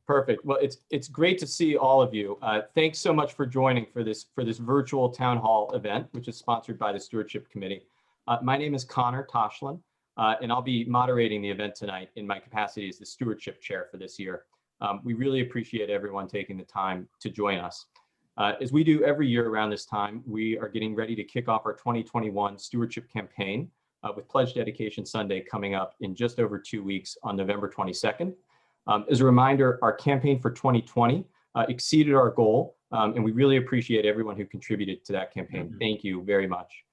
Perfect. Well, it's great to see all of you. Thanks so much for joining for this virtual town hall event, which is sponsored by the Stewardship Committee. My name is Connor Toshlin, and I'll be moderating the event tonight in my capacity as the Stewardship Chair for this year. We really appreciate everyone taking the time to join us. As we do every year around this time, we are getting ready to kick off our 2021 Stewardship Campaign with Pledge Dedication Sunday coming up in just over 2 weeks on November 22nd. As a reminder, our campaign for 2020 exceeded our goal, and we really appreciate everyone who contributed to that campaign. Thank you very much.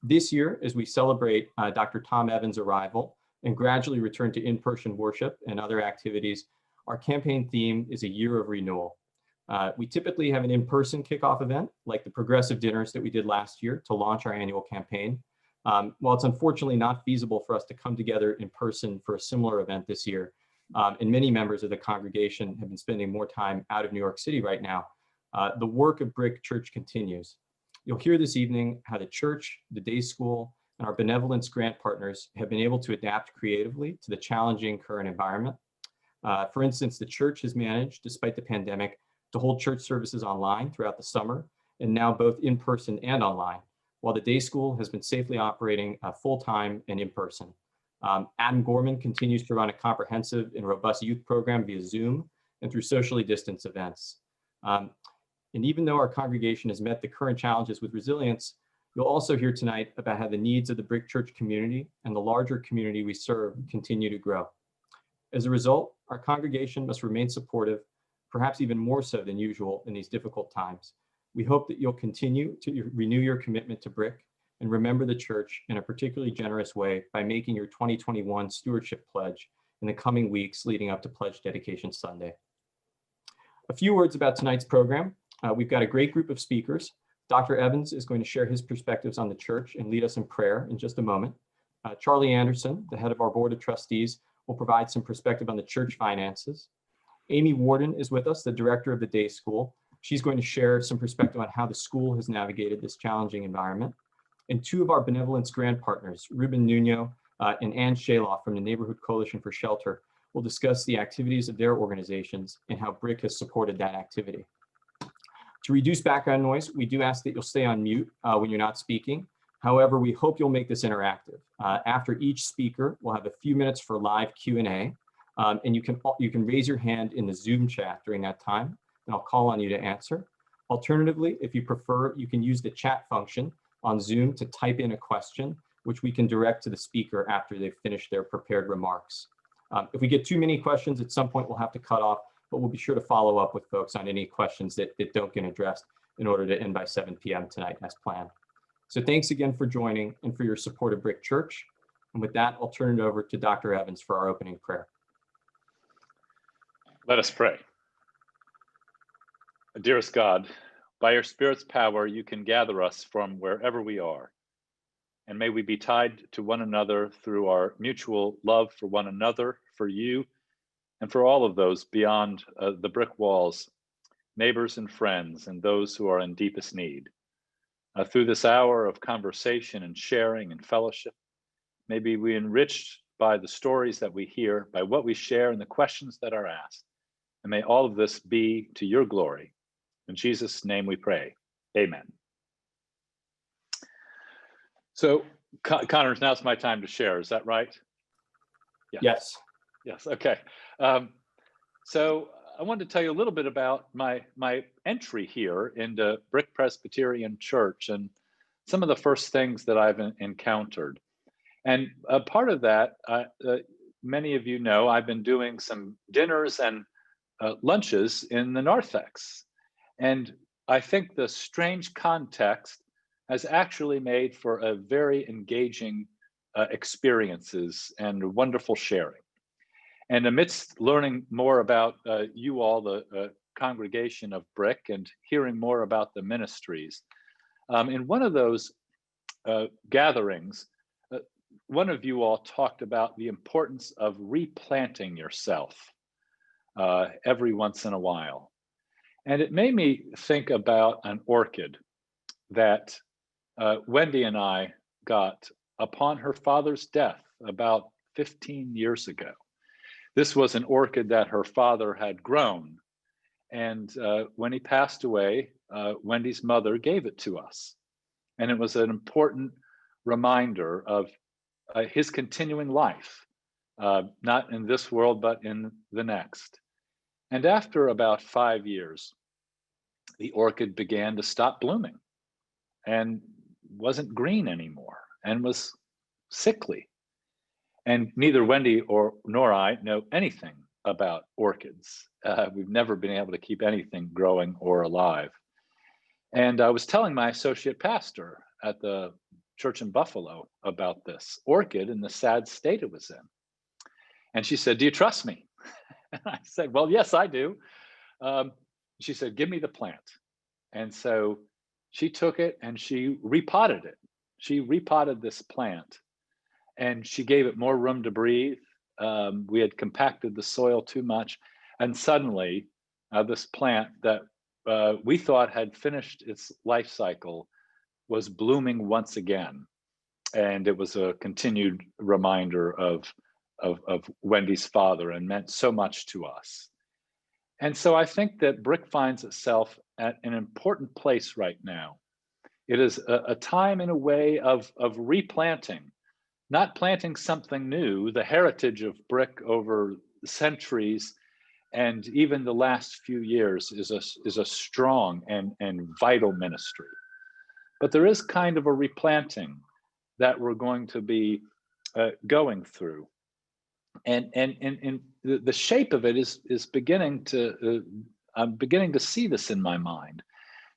This year, as we celebrate Dr. Tom Evans' arrival and gradually return to in-person worship and other activities, our campaign theme is a year of renewal. We typically have an in-person kickoff event, like the progressive dinners that we did last year to launch our annual campaign. While it's unfortunately not feasible for us to come together in person for a similar event this year, and many members of the congregation have been spending more time out of New York City right now, the work of Brick Church continues. You'll hear this evening how the church, the day school, and our benevolence grant partners have been able to adapt creatively to the challenging current environment. For instance, the church has managed, despite the pandemic, to hold church services online throughout the summer, and now both in person and online, while the day school has been safely operating full-time and in person. Adam Gorman continues to run a comprehensive and robust youth program via Zoom and through socially distanced events. And even though our congregation has met the current challenges with resilience, you'll also hear tonight about how the needs of the Brick Church community and the larger community we serve continue to grow. As a result, our congregation must remain supportive, perhaps even more so than usual in these difficult times. We hope that you'll continue to renew your commitment to Brick and remember the church in a particularly generous way by making your 2021 stewardship pledge in the coming weeks leading up to Pledge Dedication Sunday. A few words about tonight's program. We've got a great group of speakers. Dr. Evans is going to share his perspectives on the church and lead us in prayer in just a moment. Charlie Anderson, the head of our Board of Trustees, will provide some perspective on the church finances. Amy Warden is with us, the director of the day school. She's going to share some perspective on how the school has navigated this challenging environment. And two of our benevolence grant partners, Ruben Nuno and Ann Shaloff from the Neighborhood Coalition for Shelter, will discuss the activities of their organizations and how Brick has supported that activity. To reduce background noise, we do ask that you'll stay on mute when you're not speaking. However, we hope you'll make this interactive. After each speaker, we'll have a few minutes for live Q&A, and you can raise your hand in the Zoom chat during that time, and I'll call on you to answer. Alternatively, if you prefer, you can use the chat function on Zoom to type in a question, which we can direct to the speaker after they've finished their prepared remarks. If we get too many questions, at some point we'll have to cut off, but we'll be sure to follow up with folks on any questions that don't get addressed in order to end by 7 p.m. tonight as planned. So thanks again for joining and for your support of Brick Church. And with that, I'll turn it over to Dr. Evans for our opening prayer. Let us pray. Dearest God, by your Spirit's power, you can gather us from wherever we are. And may we be tied to one another through our mutual love for one another, for you, and for all of those beyond the brick walls, neighbors and friends, and those who are in deepest need. Through this hour of conversation and sharing and fellowship, may we be enriched by the stories that we hear, by what we share, and the questions that are asked. And may all of this be to your glory. In Jesus' name we pray, amen. So, Connor, now's my time to share, is that right? Yeah. Yes. Yes, okay. So I wanted to tell you a little bit about my entry here into Brick Presbyterian Church and some of the first things that I've encountered. And a part of that, many of you know, I've been doing some dinners and lunches in the narthex. And I think the strange context has actually made for a very engaging experiences and wonderful sharing. And amidst learning more about you all, the congregation of Brick, and hearing more about the ministries, in one of those gatherings, one of you all talked about the importance of replanting yourself every once in a while. And it made me think about an orchid that Wendy and I got upon her father's death about 15 years ago. This was an orchid that her father had grown. And when he passed away, Wendy's mother gave it to us. And it was an important reminder of his continuing life, not in this world, but in the next. And after about 5 years, the orchid began to stop blooming and wasn't green anymore and was sickly. And neither Wendy nor I know anything about orchids. We've never been able to keep anything growing or alive. And I was telling my associate pastor at the church in Buffalo about this orchid and the sad state it was in. And she said, "Do you trust me?" And I said, "Well, yes, I do." She said, "Give me the plant." And so she took it and she repotted it. She repotted this plant and she gave it more room to breathe. We had compacted the soil too much. And suddenly, this plant that we thought had finished its life cycle was blooming once again. And it was a continued reminder of Wendy's father and meant so much to us. And so I think that Brick finds itself at an important place right now. It is a time in a way of replanting, not planting something new. The heritage of Brick over centuries and even the last few years is a strong and vital ministry. But there is kind of a replanting that we're going to be going through. And the shape of it is beginning to, I'm beginning to see this in my mind.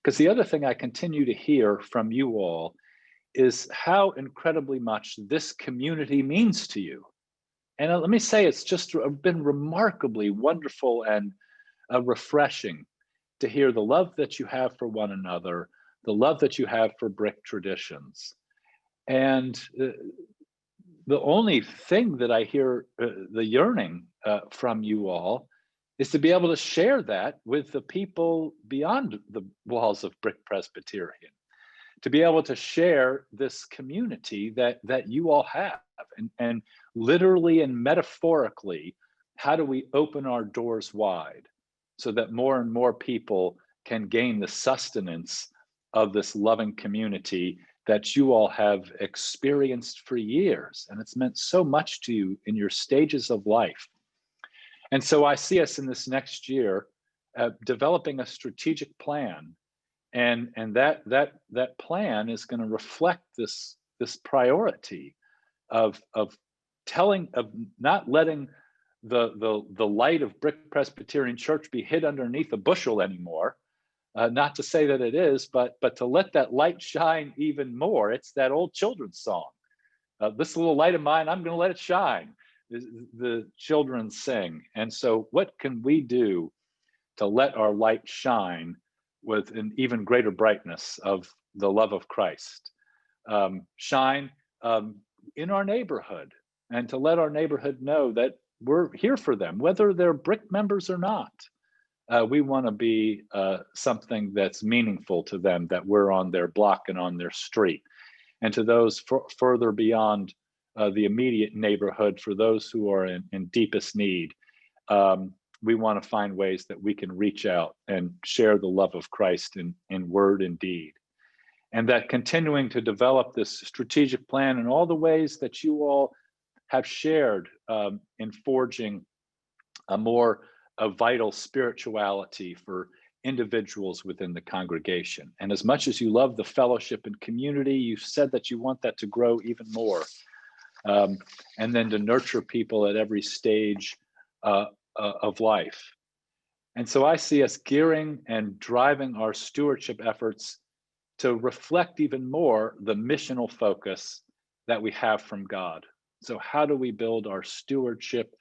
Because the other thing I continue to hear from you all is how incredibly much this community means to you. And let me say, it's just been remarkably wonderful and refreshing to hear the love that you have for one another, the love that you have for Brick traditions. And the only thing that I hear the yearning from you all is to be able to share that with the people beyond the walls of Brick Presbyterian, to be able to share this community that you all have, and literally and metaphorically, how do we open our doors wide so that more and more people can gain the sustenance of this loving community that you all have experienced for years, and it's meant so much to you in your stages of life. And so I see us in this next year developing a strategic plan, and that plan is going to reflect this priority of not letting the light of Brick Presbyterian Church be hid underneath a bushel anymore. Not to say that it is, but to let that light shine even more. It's that old children's song. This little light of mine, I'm going to let it shine. The children sing. And so what can we do to let our light shine with an even greater brightness of the love of Christ? Shine in our neighborhood, and to let our neighborhood know that we're here for them, whether they're Brick members or not. We want to be something that's meaningful to them, that we're on their block and on their street. And to those further beyond the immediate neighborhood, for those who are in deepest need, we want to find ways that we can reach out and share the love of Christ in word and deed. And that continuing to develop this strategic plan in all the ways that you all have shared in forging a vital spirituality for individuals within the congregation. And as much as you love the fellowship and community, you've said that you want that to grow even more. And then to nurture people at every stage of life. And so I see us gearing and driving our stewardship efforts to reflect even more the missional focus that we have from God. So how do we build our stewardship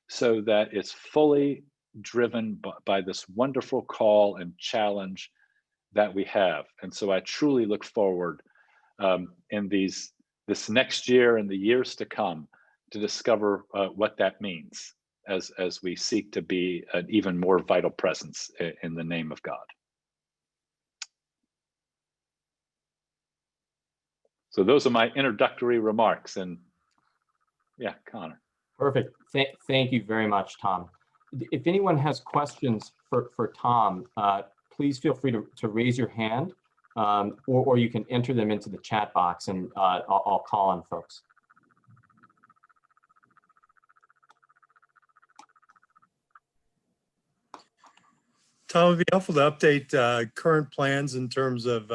so that it's fully driven by this wonderful call and challenge that we have? And so I truly look forward in this next year and the years to come to discover what that means as we seek to be an even more vital presence in the name of God. So those are my introductory remarks. And yeah, Connor. Perfect. Thank you very much, Tom. If anyone has questions for Tom, please feel free to raise your hand, or you can enter them into the chat box, and I'll call on folks. Tom, it'd be helpful to update current plans in terms of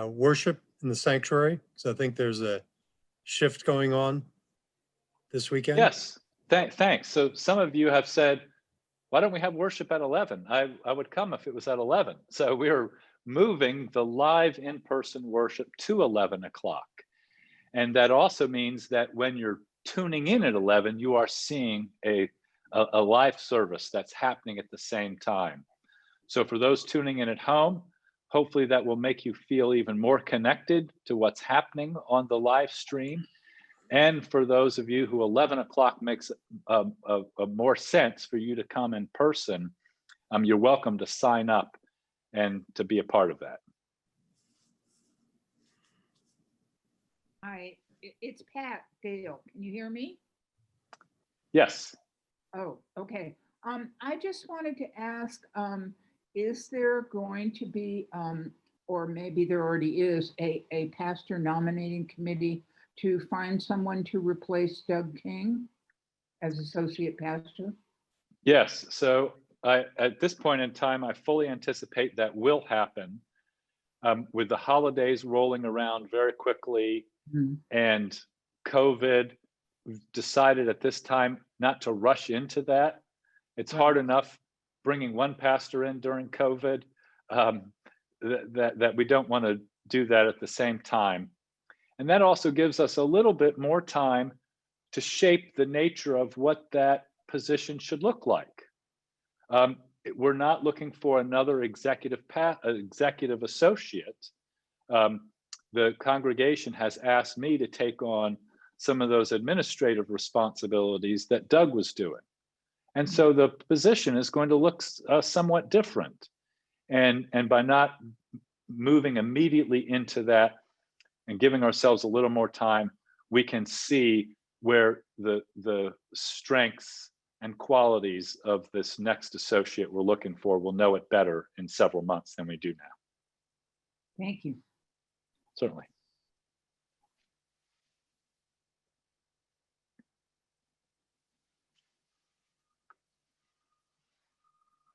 worship in the sanctuary. So I think there's a shift going on this weekend. Yes, thanks. So some of you have said, why don't we have worship at 11? I would come if it was at 11. So we're moving the live in-person worship to 11 o'clock. And that also means that when you're tuning in at 11, you are seeing a live service that's happening at the same time. So for those tuning in at home, hopefully that will make you feel even more connected to what's happening on the live stream. And for those of you who 11 o'clock makes a more sense for you to come in person, you're welcome to sign up and to be a part of that. Hi, it's Pat Dale. Can you hear me? Yes. Oh, okay. I just wanted to ask, is there going to be, or maybe there already is, a pastor nominating committee to find someone to replace Doug King as associate pastor? Yes. So at this point in time, I fully anticipate that will happen. With the holidays rolling around very quickly and COVID, we've decided at this time not to rush into that. It's hard enough bringing one pastor in during COVID that we don't want to do that at the same time. And that also gives us a little bit more time to shape the nature of what that position should look like. We're not looking for another executive associate. The congregation has asked me to take on some of those administrative responsibilities that Doug was doing. And so the position is going to look somewhat different. And by not moving immediately into that and giving ourselves a little more time, we can see where the strengths and qualities of this next associate we're looking for. We'll know it better in several months than we do now. Thank you. Certainly.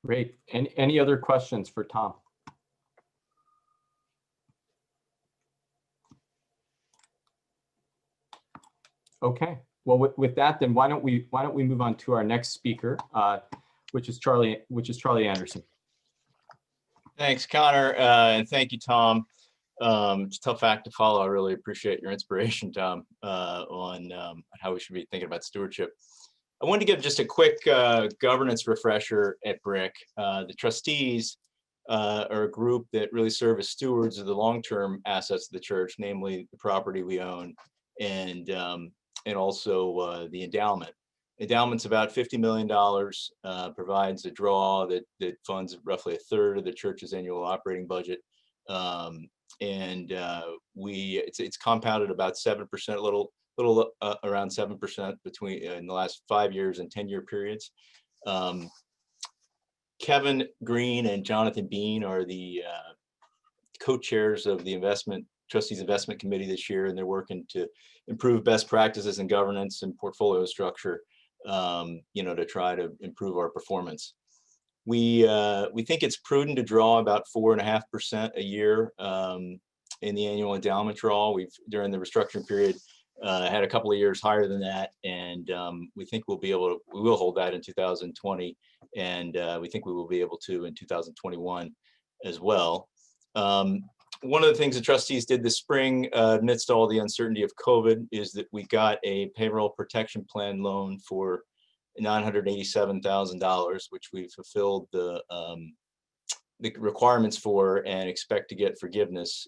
Great. Any other questions for Tom? Okay. Well, with that, then why don't we move on to our next speaker, which is Charlie Anderson. Thanks, Connor, and thank you, Tom. It's a tough act to follow. I really appreciate your inspiration, Tom, on how we should be thinking about stewardship. I wanted to give just a quick governance refresher at BRIC. The trustees are a group that really serve as stewards of the long-term assets of the church, namely the property we own and also the endowment. Endowment's about $50 million, provides a draw that funds roughly a third of the church's annual operating budget. It's compounded about 7%, a little around 7% between in the last 5 years and 10-year periods. Kevin Green and Jonathan Bean are the co-chairs of the trustees investment committee this year, and they're working to improve best practices in governance and portfolio structure, to try to improve our performance. We think it's prudent to draw about 4.5% a year in the annual endowment draw. We've, during the restructuring period, had a couple of years higher than that, and we think we will hold that in 2020, and we think we will be able to in 2021 as well. One of the things the trustees did this spring, amidst all the uncertainty of COVID, is that we got a payroll protection plan loan for $987,000, which we fulfilled the requirements for and expect to get forgiveness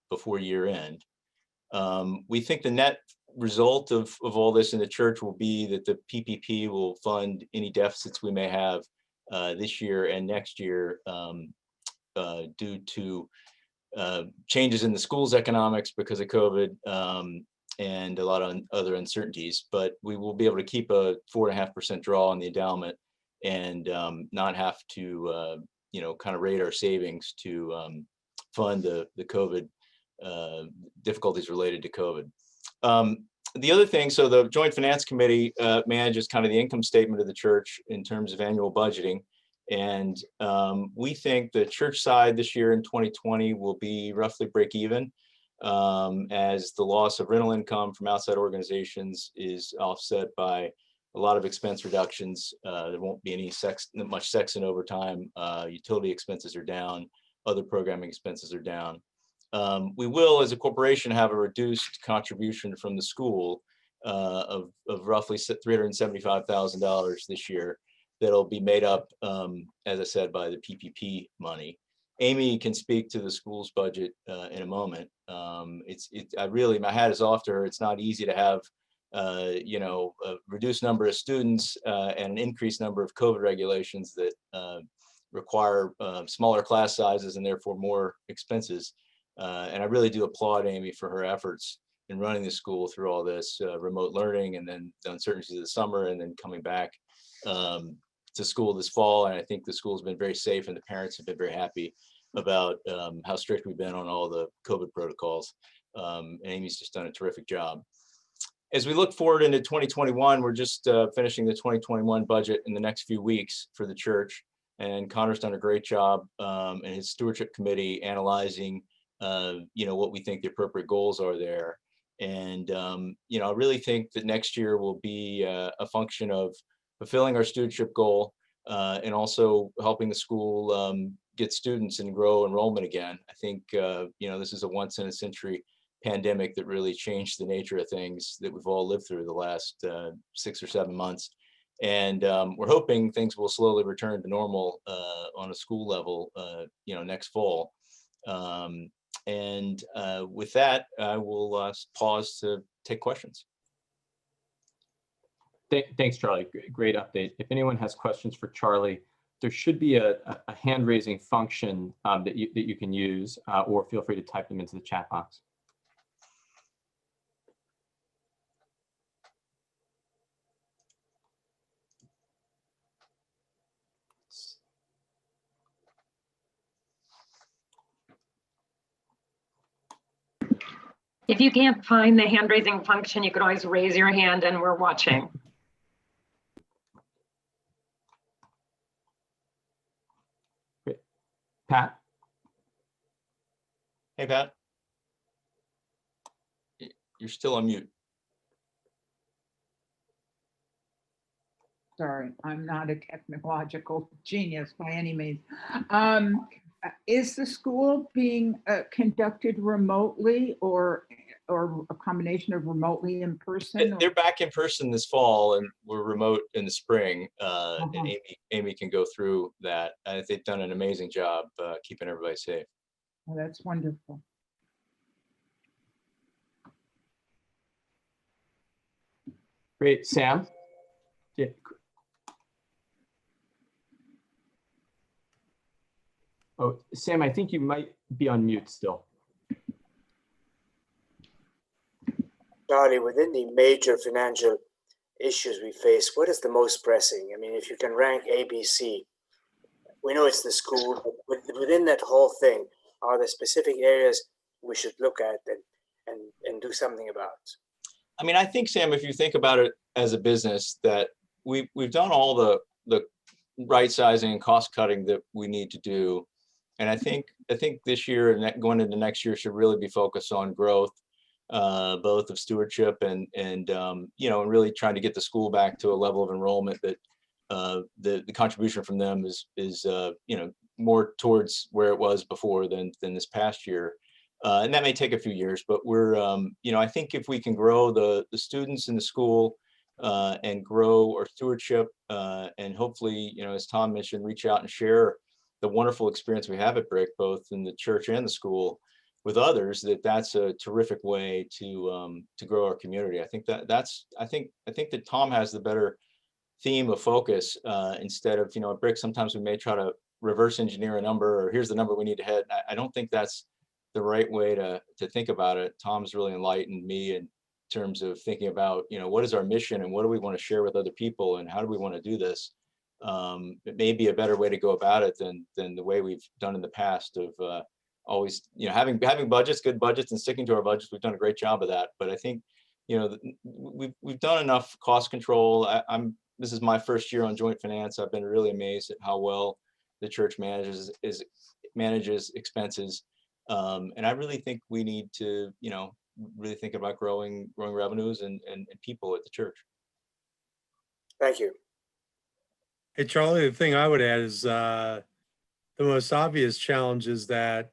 before year end. We think the net result of all this in the church will be that the PPP will fund any deficits we may have this year and next year due to changes in the school's economics because of COVID, and a lot of other uncertainties, but we will be able to keep a 4.5% draw on the endowment and not have to, kind of rate our savings to fund the COVID difficulties related to COVID. The other thing, so the Joint Finance Committee manages kind of the income statement of the church in terms of annual budgeting. And we think the church side this year in 2020 will be roughly break even, as the loss of rental income from outside organizations is offset by a lot of expense reductions. There won't be much sex and overtime. Utility expenses are down. Other programming expenses are down. We will, as a corporation, have a reduced contribution from the school of roughly $375,000 this year. That'll be made up, as I said, by the PPP money. Amy can speak to the school's budget in a moment. My hat is off to her. It's not easy to have, a reduced number of students and an increased number of COVID regulations that require smaller class sizes and therefore more expenses. And I really do applaud Amy for her efforts in running the school through all this remote learning and then the uncertainties of the summer and then coming back to school this fall. And I think the school's been very safe and the parents have been very happy about how strict we've been on all the COVID protocols. And Amy's just done a terrific job. As we look forward into 2021, we're just finishing the 2021 budget in the next few weeks for the church. And Connor's done a great job and his stewardship committee analyzing what we think the appropriate goals are there. And, I really think that next year will be a function of fulfilling our stewardship goal and also helping the school get students and grow enrollment again. I think, this is a once in a century pandemic that really changed the nature of things that we've all lived through the last 6 or 7 months. And we're hoping things will slowly return to normal on a school level, next fall. And with that, I will pause to take questions. Thanks, Charlie. Great update. If anyone has questions for Charlie, there should be a hand raising function that you can use, or feel free to type them into the chat box. If you can't find the hand raising function, you can always raise your hand and we're watching. Great. Pat? Hey, Pat. You're still on mute. Sorry, I'm not a technological genius by any means. Is the school being conducted remotely or a combination of remotely in person? They're back in person this fall and we're remote in the spring. And Amy can go through that. They've done an amazing job keeping everybody safe. Well, that's wonderful. Great. Sam? Yeah. Oh, Sam, I think you might be on mute still. Charlie, within the major financial issues we face, what is the most pressing? I mean, if you can rank A, B, C, we know it's the school, but within that whole thing, are there specific areas we should look at and do something about? I mean, I think, Sam, if you think about it as a business, that we've done all the right sizing and cost cutting that we need to do. And I think this year and going into next year should really be focused on growth, both of stewardship and really trying to get the school back to a level of enrollment that the contribution from them is more towards where it was before than this past year. And that may take a few years, but we're I think if we can grow the students in the school and grow our stewardship and hopefully, as Tom mentioned, reach out and share the wonderful experience we have at Brick, both in the church and the school, with others, that's a terrific way to grow our community. I think that Tom has the better theme of focus instead of, at Brick, sometimes we may try to reverse engineer a number or here's the number we need to hit. I don't think that's the right way to think about it. Tom's really enlightened me and terms of thinking about, what is our mission and what do we want to share with other people and how do we want to do this? It may be a better way to go about it than the way we've done in the past of always, having budgets, good budgets, and sticking to our budgets. We've done a great job of that. But I think, we've done enough cost control. This is my first year on joint finance. I've been really amazed at how well the church manages expenses. And I really think we need to, really think about growing revenues and people at the church. Thank you. Hey, Charlie, the thing I would add is the most obvious challenge is that,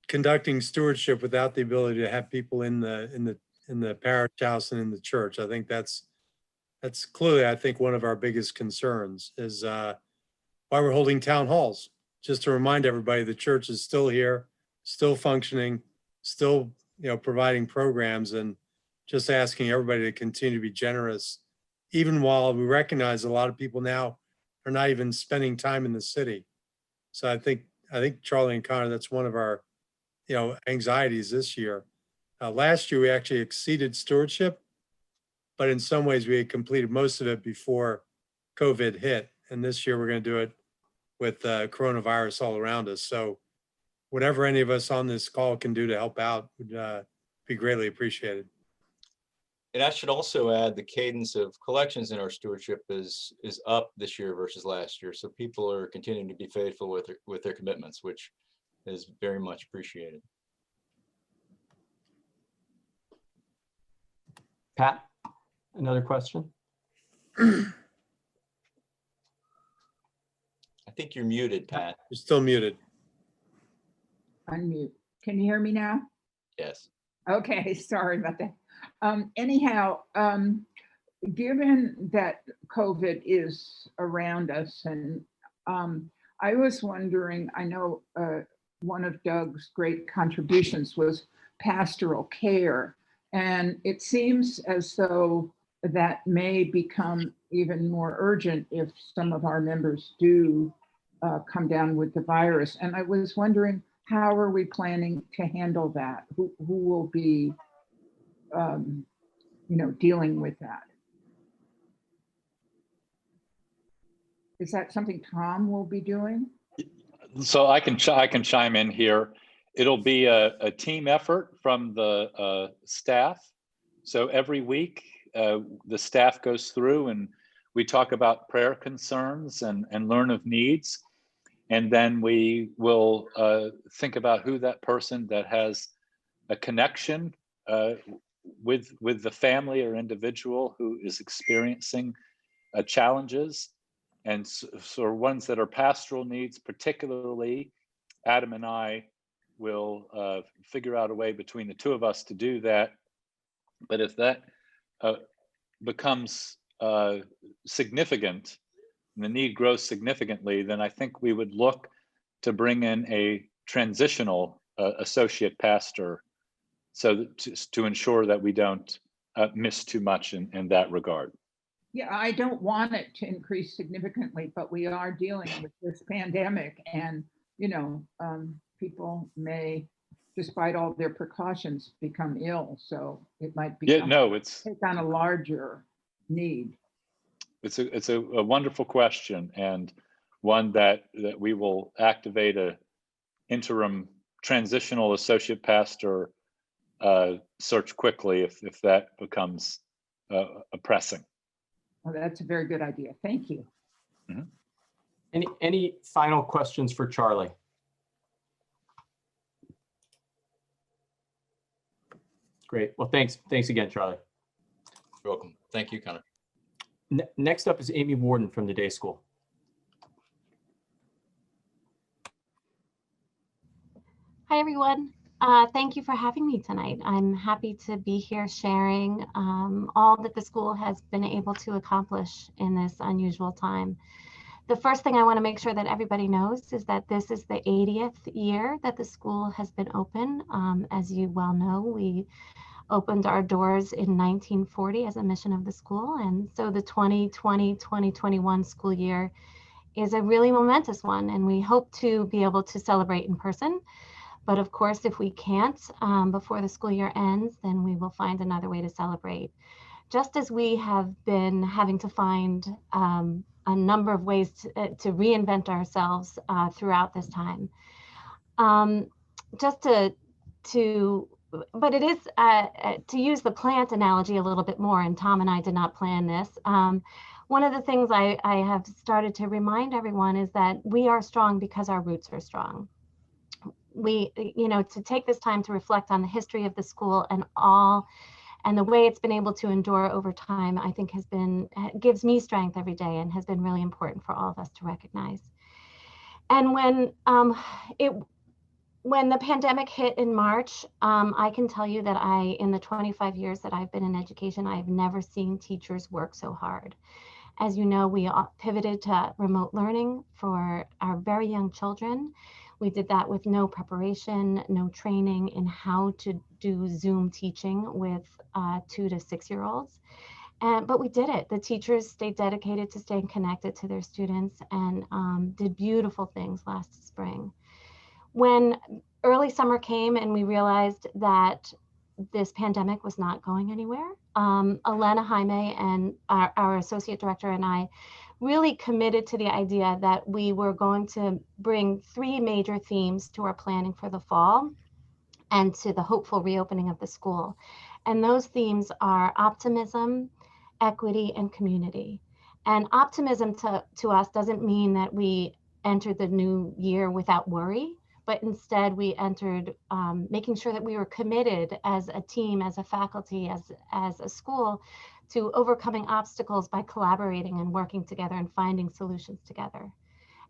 conducting stewardship without the ability to have people in the parish house and in the church. I think that's clearly, I think, one of our biggest concerns is why we're holding town halls. Just to remind everybody, the church is still here, still functioning, still, providing programs, and just asking everybody to continue to be generous, even while we recognize a lot of people now are not even spending time in the city. So I think Charlie and Connor, that's one of our, anxieties this year. Last year, we actually exceeded stewardship, but in some ways we had completed most of it before COVID hit. And this year we're going to do it with coronavirus all around us. So whatever any of us on this call can do to help out would be greatly appreciated. And I should also add the cadence of collections in our stewardship is up this year versus last year. So people are continuing to be faithful with their commitments, which is very much appreciated. Pat, another question? I think you're muted, Pat. You're still muted. Unmute. Can you hear me now? Yes. Okay, sorry about that. Anyhow, given that COVID is around us, and I was wondering, I know one of Doug's great contributions was pastoral care, and it seems as though that may become even more urgent if some of our members do come down with the virus. And I was wondering, how are we planning to handle that? Who will be, dealing with that? Is that something Tom will be doing? So I can chime in here. It'll be a team effort from the staff. So every week, the staff goes through and we talk about prayer concerns and learn of needs. And then we will think about who that person that has a connection with the family or individual who is experiencing challenges. And so ones that are pastoral needs, particularly, Adam and I will figure out a way between the two of us to do that. But if that becomes significant, and the need grows significantly, then I think we would look to bring in a transitional associate pastor, so to ensure that we don't miss too much in that regard. Yeah, I don't want it to increase significantly, but we are dealing with this pandemic, and people may, despite all their precautions, become ill. So it might take on a larger need. It's a wonderful question, and one that we will activate a interim transitional associate pastor search quickly if that becomes pressing. Well, that's a very good idea. Thank you. Mm-hmm. Any final questions for Charlie? Great. Well, thanks again, Charlie. You're welcome. Thank you, Connor. Next up is Amy Warden from the day school. Hi, everyone. Thank you for having me tonight. I'm happy to be here sharing all that the school has been able to accomplish in this unusual time. The first thing I want to make sure that everybody knows is that this is the 80th year that the school has been open. As you well know, we opened our doors in 1940 as a mission of the school. And so the 2020-2021 school year is a really momentous one. And we hope to be able to celebrate in person. But of course, if we can't before the school year ends, then we will find another way to celebrate. Just as we have been having to find a number of ways to reinvent ourselves throughout this time. Just but it is, to use the plant analogy a little bit more, and Tom and I did not plan this. One of the things I have started to remind everyone is that we are strong because our roots are strong. To take this time to reflect on the history of the school and the way it's been able to endure over time, I think gives me strength every day and has been really important for all of us to recognize. And when the pandemic hit in March, I can tell you that in the 25 years that I've been in education, I've never seen teachers work so hard. As you know, we pivoted to remote learning for our very young children. We did that with no preparation, no training in how to do Zoom teaching with 2 to 6 year olds. But we did it. The teachers stayed dedicated to staying connected to their students and did beautiful things last spring. When early summer came and we realized that this pandemic was not going anywhere, Elena Jaime and our associate director and I really committed to the idea that we were going to bring 3 major themes to our planning for the fall and to the hopeful reopening of the school. And those themes are optimism, equity, and community. And optimism to us doesn't mean that we entered the new year without worry, but instead we entered making sure that we were committed as a team, as a faculty, as a school, to overcoming obstacles by collaborating and working together and finding solutions together.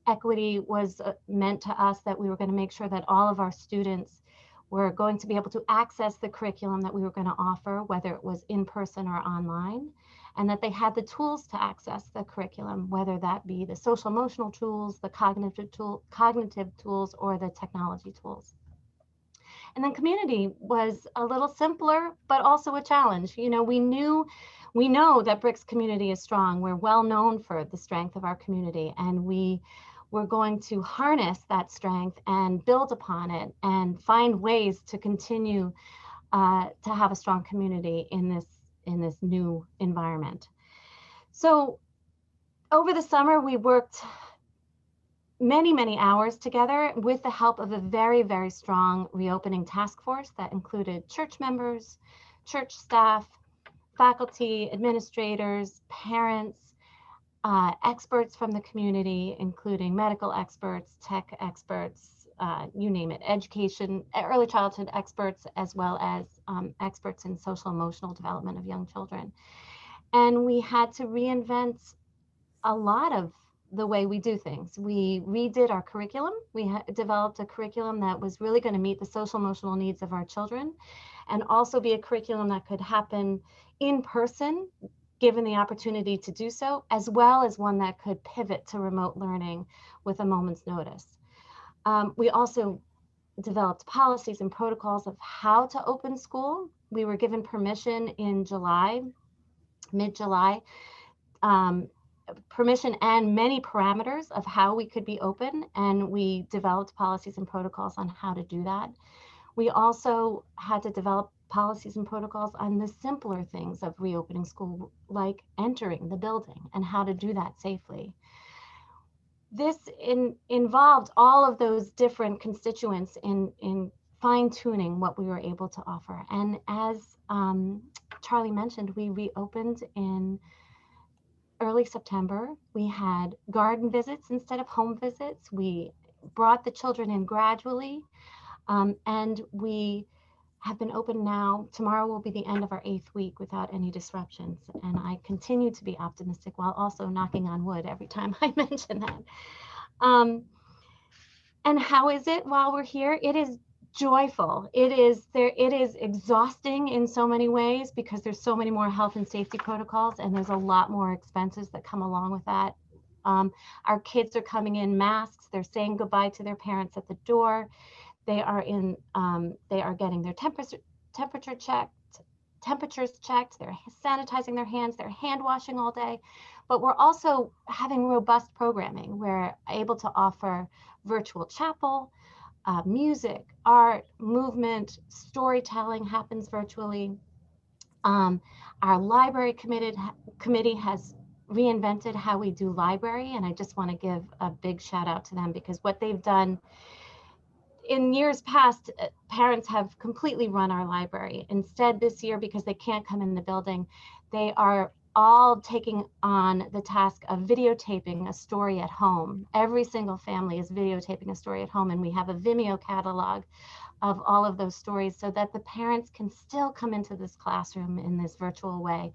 Equity was meant to us that we were going to make sure that all of our students were going to be able to access the curriculum that we were going to offer, whether it was in person or online, and that they had the tools to access the curriculum, whether that be the social emotional tools, the cognitive tools, or the technology tools. And then community was a little simpler, but also a challenge. We know that BRICS community is strong. We're well known for the strength of our community, and we're going to harness that strength and build upon it and find ways to continue to have a strong community in this new environment. So over the summer, we worked many hours together with the help of a very, very strong reopening task force that included church members, church staff, faculty, administrators, parents, experts from the community, including medical experts, tech experts, you name it, education, early childhood experts, as well as experts in social emotional development of young children. And we had to reinvent a lot of the way we do things. We redid our curriculum. We developed a curriculum that was really going to meet the social emotional needs of our children and also be a curriculum that could happen in person, given the opportunity to do so, as well as one that could pivot to remote learning with a moment's notice. We also developed policies and protocols of how to open school. We were given permission in July, mid-July, permission and many parameters of how we could be open, and we developed policies and protocols on how to do that. We also had to develop policies and protocols on the simpler things of reopening school, like entering the building and how to do that safely. This involved all of those different constituents in fine-tuning what we were able to offer. And as Charlie mentioned, we reopened in early September. We had garden visits instead of home visits. We brought the children in gradually, and we have been open now. Tomorrow will be the end of our 8th week without any disruptions. And I continue to be optimistic while also knocking on wood every time I mention that. And how is it while we're here? It is joyful. It is exhausting in so many ways because there's so many more health and safety protocols, and there's a lot more expenses that come along with that. Our kids are coming in masks. They're saying goodbye to their parents at the door. They are getting their temperatures checked. They're sanitizing their hands. They're hand washing all day. But we're also having robust programming. We're able to offer virtual chapel. music, art, movement, storytelling happens virtually. Our library committee has reinvented how we do library, and I just want to give a big shout out to them, because what they've done in years past, parents have completely run our library. Instead, this year, because they can't come in the building, they are all taking on the task of videotaping a story at home. Every single family is videotaping a story at home, and we have a Vimeo catalog of all of those stories so that the parents can still come into this classroom in this virtual way.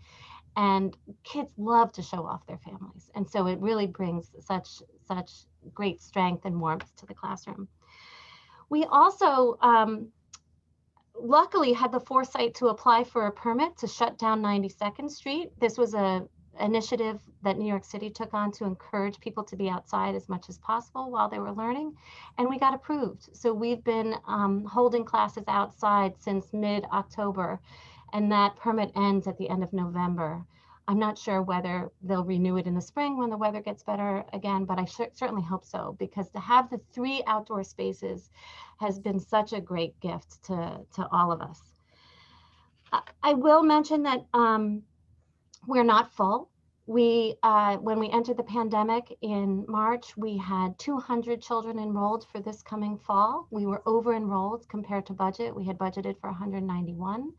And kids love to show off their families. And so it really brings such great strength and warmth to the classroom. We also luckily had the foresight to apply for a permit to shut down 92nd Street. This was an initiative that New York City took on to encourage people to be outside as much as possible while they were learning, and we got approved. So we've been holding classes outside since mid-October, and that permit ends at the end of November. I'm not sure whether they'll renew it in the spring when the weather gets better again, but I certainly hope so, because to have the 3 outdoor spaces has been such a great gift to all of us. I will mention that we're not full. When we entered the pandemic in March, we had 200 children enrolled for this coming fall. We were over enrolled compared to budget. We had budgeted for 191.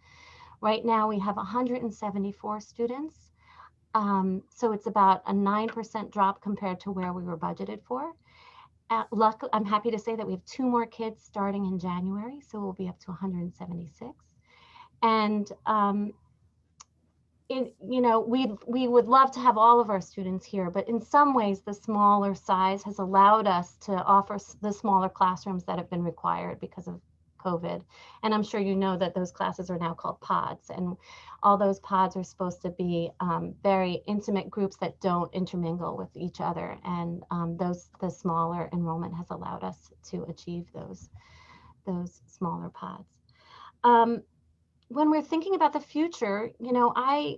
Right now we have 174 students. So it's about a 9% drop compared to where we were budgeted for. Luckily, I'm happy to say that we have 2 more kids starting in January, so we'll be up to 176. And we would love to have all of our students here, but in some ways, the smaller size has allowed us to offer the smaller classrooms that have been required because of COVID. And I'm sure you know that those classes are now called pods, and all those pods are supposed to be very intimate groups that don't intermingle with each other. And the smaller enrollment has allowed us to achieve those smaller pods. When we're thinking about the future, do I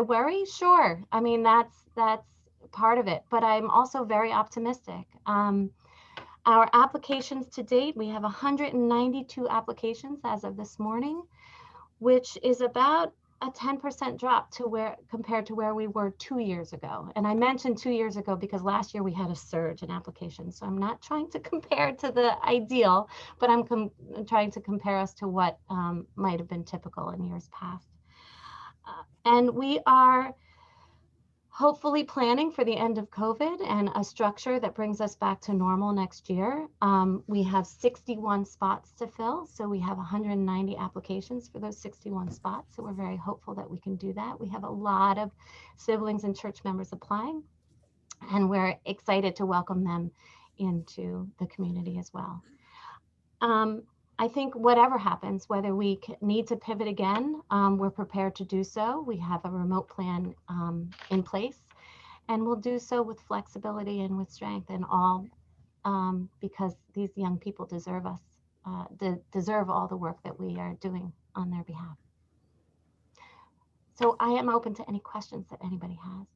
worry? Sure. I mean, that's part of it, but I'm also very optimistic. Our applications to date, we have 192 applications as of this morning, which is about a 10% drop compared to where we were 2 years ago. And I mentioned 2 years ago because last year we had a surge in applications. So I'm not trying to compare to the ideal, but I'm trying to compare us to what might have been typical in years past. And we are hopefully planning for the end of COVID and a structure that brings us back to normal next year. We have 61 spots to fill, so we have 190 applications for those 61 spots. So we're very hopeful that we can do that. We have a lot of siblings and church members applying, and we're excited to welcome them into the community as well. I think whatever happens, whether we need to pivot again, we're prepared to do so. We have a remote plan in place, and we'll do so with flexibility and with strength and all, because these young people deserve us, deserve all the work that we are doing on their behalf. So I am open to any questions that anybody has.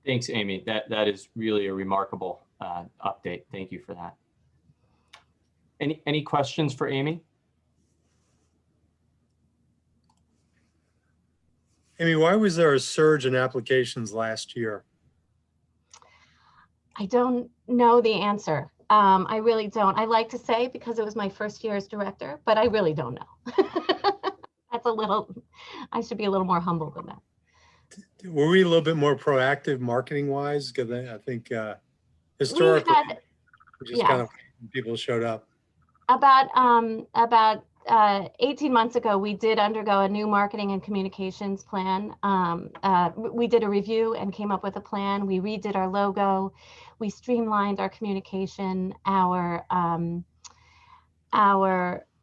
Thanks, Amy. That is really a remarkable update. Thank you for that. Any questions for Amy? Amy, why was there a surge in applications last year? I don't know the answer. I really don't. I like to say because it was my first year as director, but I really don't know. That's I should be a little more humble than that. Were we a little bit more proactive marketing wise? Because I think historically, just kind of people showed up. About 18 months ago, we did undergo a new marketing and communications plan. We did a review and came up with a plan. We redid our logo. We streamlined our communication. Our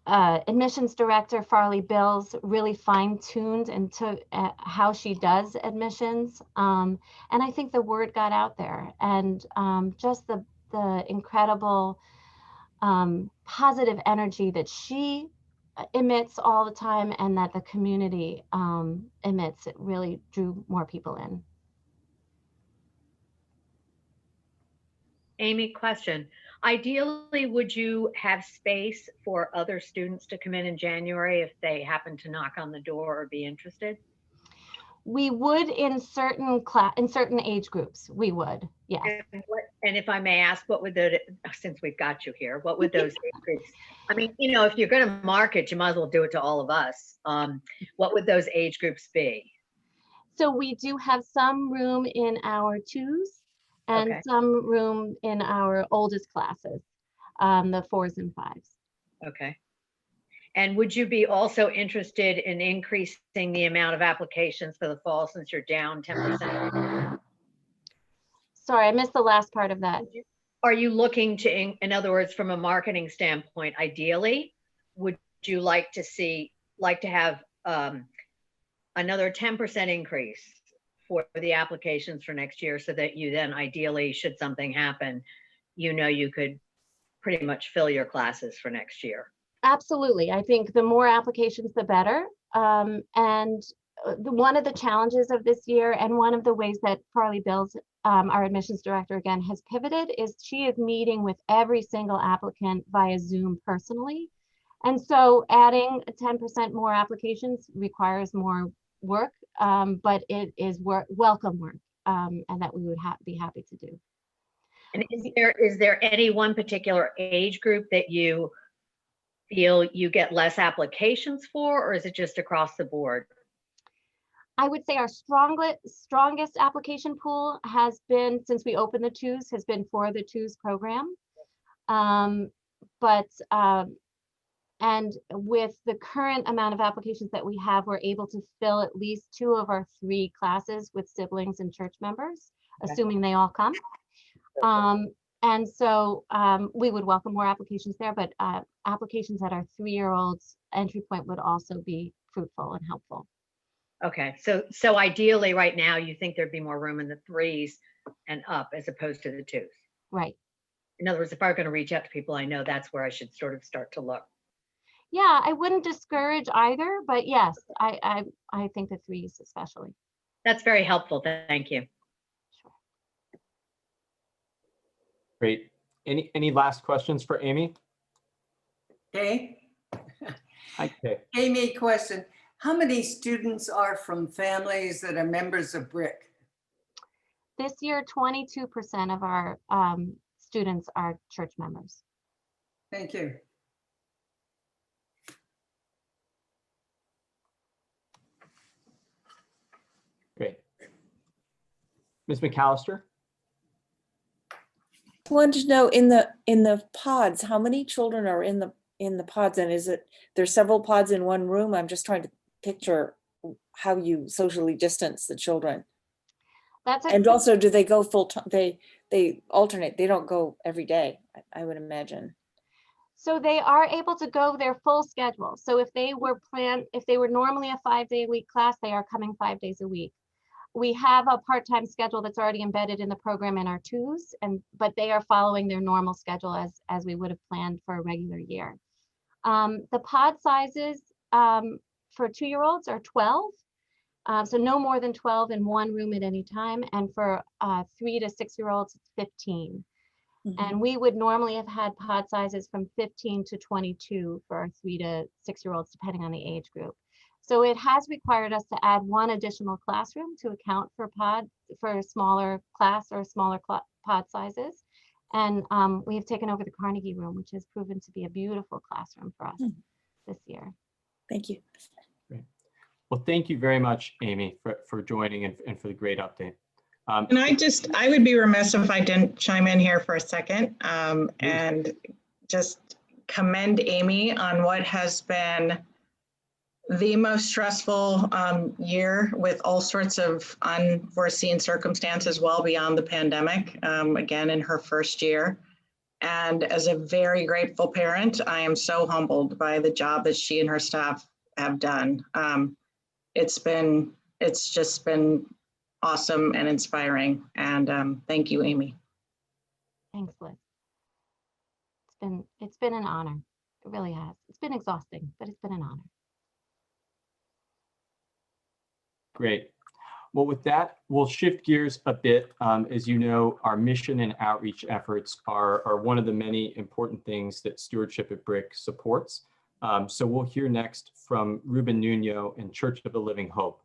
admissions director, Farley Bills, really fine-tuned and took how she does admissions. And I think the word got out there, and just the incredible positive energy that she emits all the time and that the community emits, it really drew more people in. Amy, question. Ideally, would you have space for other students to come in January if they happen to knock on the door or be interested? We would in certain age groups, we would, yes. And if I may ask, what would since we've got you here, what would those age groups? I mean, you know, if you're going to market, you might as well do it to all of us. What would those age groups be? So we do have some room in our 2s and Okay. some room in our oldest classes, the 4s and 5s. Okay. And would you be also interested in increasing the amount of applications for the fall since you're down 10%? Sorry, I missed the last part of that. Are you looking to, in other words, from a marketing standpoint, ideally, would you like to have another 10% increase for the applications for next year so that you then ideally, should something happen, you know, you could pretty much fill your classes for next year? Absolutely. I think the more applications, the better. One of the challenges of this year, and one of the ways that Farley Bills, our admissions director, again, has pivoted, is she is meeting with every single applicant via Zoom personally. And so adding 10% more applications requires more work, but it is welcome work, and that we would be happy to do. And is there any one particular age group that you feel you get less applications for, or is it just across the board? I would say our strongest application pool has been, since we opened the 2s, has been for the 2s program. And with the current amount of applications that we have, we're able to fill at least 2 of our 3 classes with siblings and church members, assuming they all come. And so we would welcome more applications there, but applications at our 3-year-olds entry point would also be fruitful and helpful. Okay, so ideally right now you think there'd be more room in the 3s and up as opposed to the 2s. Right. In other words, if I were going to reach out to people, I know that's where I should sort of start to look. Yeah, I wouldn't discourage either, but yes, I think the 3s especially. That's very helpful. Thank you. Sure. Great. Any last questions for Amy? Okay. Hi, Kay. Amy, question. How many students are from families that are members of BRIC? This year, 22% of our students are church members. Thank you. Great. Ms. McAllister? I wanted to know in the pods, how many children are in the pods, and is it there's several pods in one room? I'm just trying to picture how you socially distance the children. And also, do they go full time? They alternate. They don't go every day, I would imagine. So they are able to go their full schedule. So if they were normally a 5-day-a-week class, they are coming 5 days a week. We have a part-time schedule that's already embedded in the program in our 2s, but they are following their normal schedule as we would have planned for a regular year. The pod sizes for 2-year-olds are 12, so no more than 12 in one room at any time, and for 3 to 6-year-olds, it's 15. Mm-hmm. And we would normally have had pod sizes from 15 to 22 for our 3 to 6-year-olds, depending on the age group. So it has required us to add one additional classroom to account for a smaller class or smaller pod sizes. And we have taken over the Carnegie room, which has proven to be a beautiful classroom for us this year. Thank you. Great. Well, thank you very much, Amy, for joining and for the great update. And I would be remiss if I didn't chime in here for a second and just commend Amy on what has been the most stressful year with all sorts of unforeseen circumstances well beyond the pandemic, again, in her first year. And as a very grateful parent, I am so humbled by the job that she and her staff have done. It's just been awesome and inspiring. And thank you, Amy. Thanks, Liz. It's been an honor. It really has. It's been exhausting, but it's been an honor. Great. Well, with that, we'll shift gears a bit. As you know, our mission and outreach efforts are one of the many important things that Stewardship at Brick supports. So we'll hear next from Ruben Nuno and Church of the Living Hope,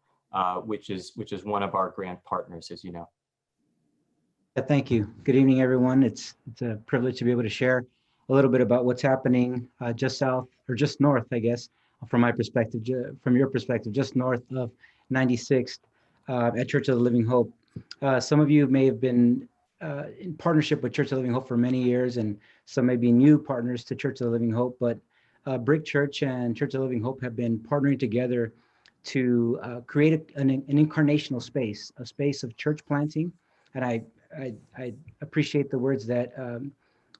which is one of our grant partners, as you know. Thank you. Good evening, everyone. It's a privilege to be able to share a little bit about what's happening just south or just north, I guess, from my perspective, from your perspective, just north of 96th at Church of the Living Hope. Some of you may have been in partnership with Church of the Living Hope for many years, and some may be new partners to Church of the Living Hope, but Brick Church and Church of the Living Hope have been partnering together to create an incarnational space, a space of church planting. And I appreciate the words that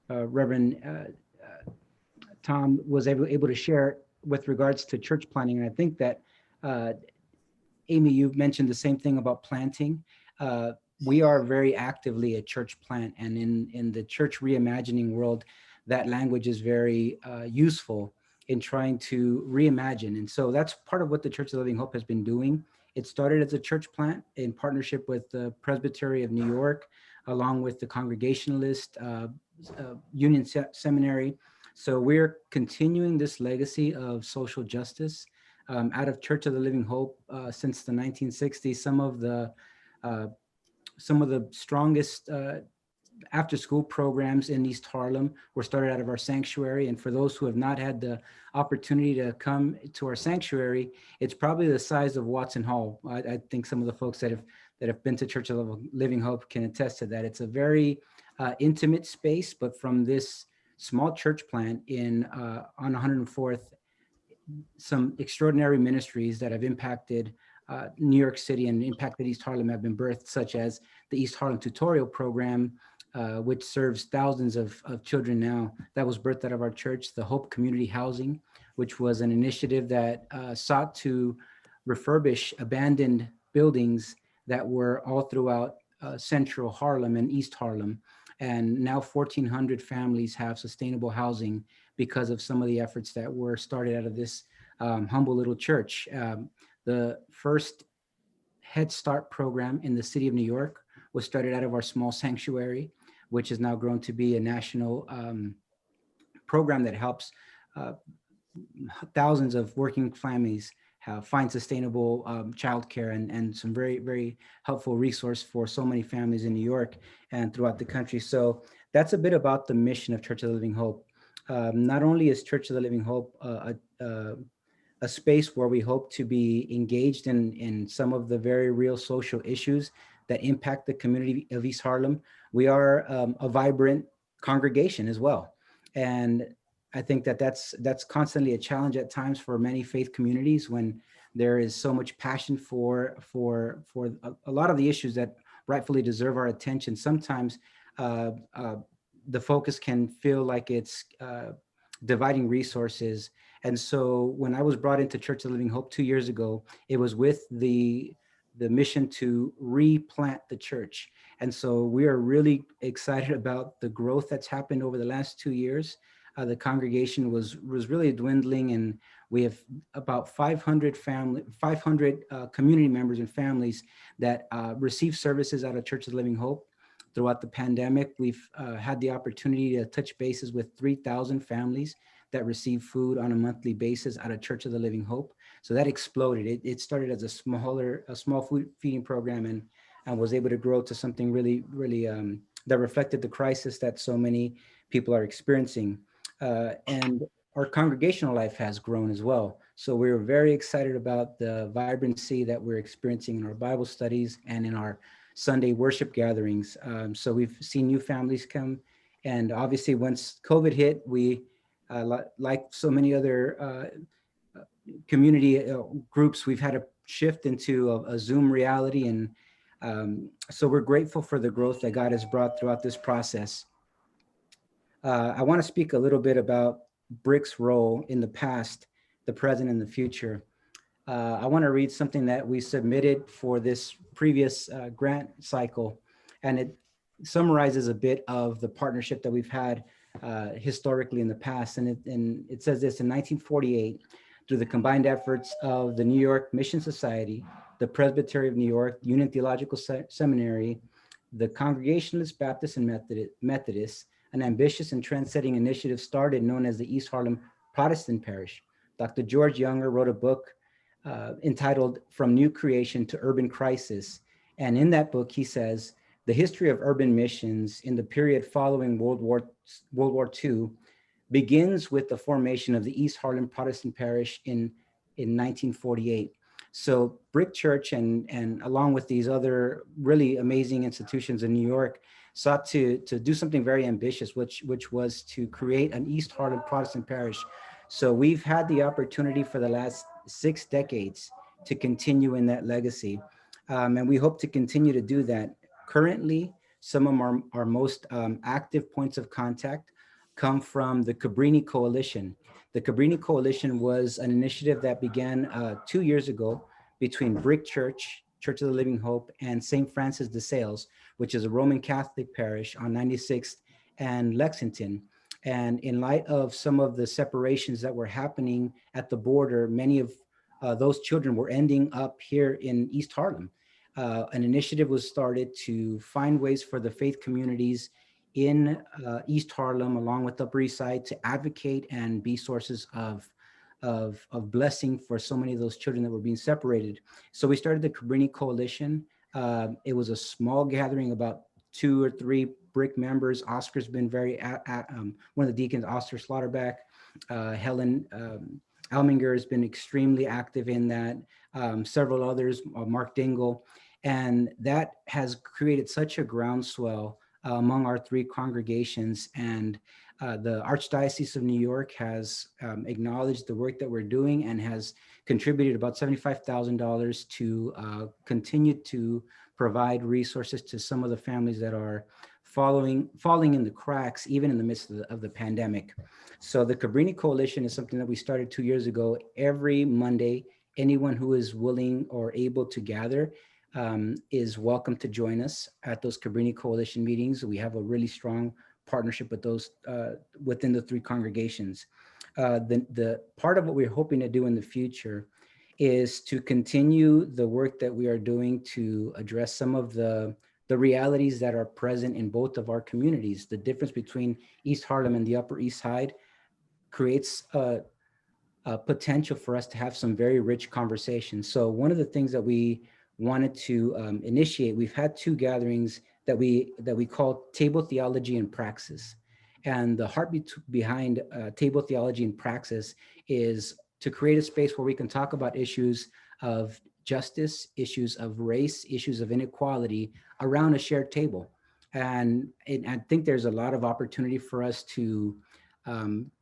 Reverend Tom was able to share with regards to church planting. And I think that, Amy, you've mentioned the same thing about planting. We are very actively a church plant, and in the church reimagining world, that language is very useful in trying to reimagine. And so that's part of what the Church of the Living Hope has been doing. It started as a church plant in partnership with the Presbytery of New York, along with the Congregationalist Union Seminary. So we're continuing this legacy of social justice out of Church of the Living Hope since the 1960s. Some of the strongest after-school programs in East Harlem were started out of our sanctuary. And for those who have not had the opportunity to come to our sanctuary, it's probably the size of Watson Hall. I think some of the folks that have been to Church of the Living Hope can attest to that. It's a very intimate space, but from this small church plant on 104th, some extraordinary ministries that have impacted New York City and impacted East Harlem have been birthed, such as the East Harlem Tutorial Program, which serves thousands of children now. That was birthed out of our church. The Hope Community Housing, which was an initiative that sought to refurbish abandoned buildings that were all throughout central Harlem and East Harlem. And now 1,400 families have sustainable housing because of some of the efforts that were started out of this humble little church. The first Head Start program in the city of New York was started out of our small sanctuary, which has now grown to be a national program that helps thousands of working families find sustainable childcare and some very, very helpful resource for so many families in New York and throughout the country. So that's a bit about the mission of Church of the Living Hope. Not only is Church of the Living Hope a space where we hope to be engaged in some of the very real social issues that impact the community of East Harlem, we are a vibrant congregation as well. And I think that that's constantly a challenge at times for many faith communities when there is so much passion for a lot of the issues that rightfully deserve our attention. Sometimes the focus can feel like it's dividing resources. And so when I was brought into Church of the Living Hope 2 years ago, it was with the mission to replant the church. And so we are really excited about the growth that's happened over the last 2 years. The congregation was really dwindling, and we have about 500 community members and families that receive services out of Church of the Living Hope. Throughout the pandemic, we've had the opportunity to touch bases with 3,000 families that receive food on a monthly basis out of Church of the Living Hope. So that exploded. It started as a small food feeding program and was able to grow to something really, really that reflected the crisis that so many people are experiencing. And our congregational life has grown as well. So we're very excited about the vibrancy that we're experiencing in our Bible studies and in our Sunday worship gatherings. So we've seen new families come. And obviously once COVID hit, we, like so many other community groups, we've had to shift into a Zoom reality. And so we're grateful for the growth that God has brought throughout this process. I want to speak a little bit about Brick's role in the past, the present, and the future. I want to read something that we submitted for this previous grant cycle, and it summarizes a bit of the partnership that we've had historically in the past. And it says this: in 1948, through the combined efforts of the New York Mission Society, the Presbytery of New York, Union Theological Seminary, the Congregationalist Baptist and Methodist, an ambitious and trend-setting initiative started known as the East Harlem Protestant Parish. Dr. George Younger wrote a book entitled From New Creation to Urban Crisis. And in that book, he says, the history of urban missions in the period following World War II begins with the formation of the East Harlem Protestant Parish in 1948. So Brick Church and along with these other really amazing institutions in New York sought to do something very ambitious, which was to create an East Harlem Protestant Parish. So we've had the opportunity for the last 6 decades to continue in that legacy. And we hope to continue to do that. Currently, some of our most active points of contact come from the Cabrini Coalition. The Cabrini Coalition was an initiative that began 2 years ago between Brick Church, Church of the Living Hope, and St. Francis de Sales, which is a Roman Catholic parish on 96th and Lexington. And in light of some of the separations that were happening at the border, many of those children were ending up here in East Harlem. An initiative was started to find ways for the faith communities in East Harlem, along with Upper East Side, to advocate and be sources of blessing for so many of those children that were being separated. So we started the Cabrini Coalition. It was a small gathering, about 2 or 3 Brick members. Oscar's been very, one of the deacons, Oscar Slaughterback, Helen Alminger has been extremely active in that, several others, Mark Dingle, and that has created such a groundswell among our 3 congregations. And the Archdiocese of New York has acknowledged the work that we're doing and has contributed about $75,000 to continue to provide resources to some of the families that are falling in the cracks, even in the midst of the pandemic. So the Cabrini Coalition is something that we started 2 years ago. Every Monday, anyone who is willing or able to gather is welcome to join us at those Cabrini Coalition meetings. We have a really strong partnership with those within the 3 congregations. The part of what we're hoping to do in the future is to continue the work that we are doing to address some of the realities that are present in both of our communities. The difference between East Harlem and the Upper East Side creates a potential for us to have some very rich conversations. So one of the things that we wanted to initiate, we've had 2 gatherings that we call Table Theology and Praxis. And the heartbeat behind Table Theology and Praxis is to create a space where we can talk about issues of justice, issues of race, issues of inequality around a shared table. And I think there's a lot of opportunity for us to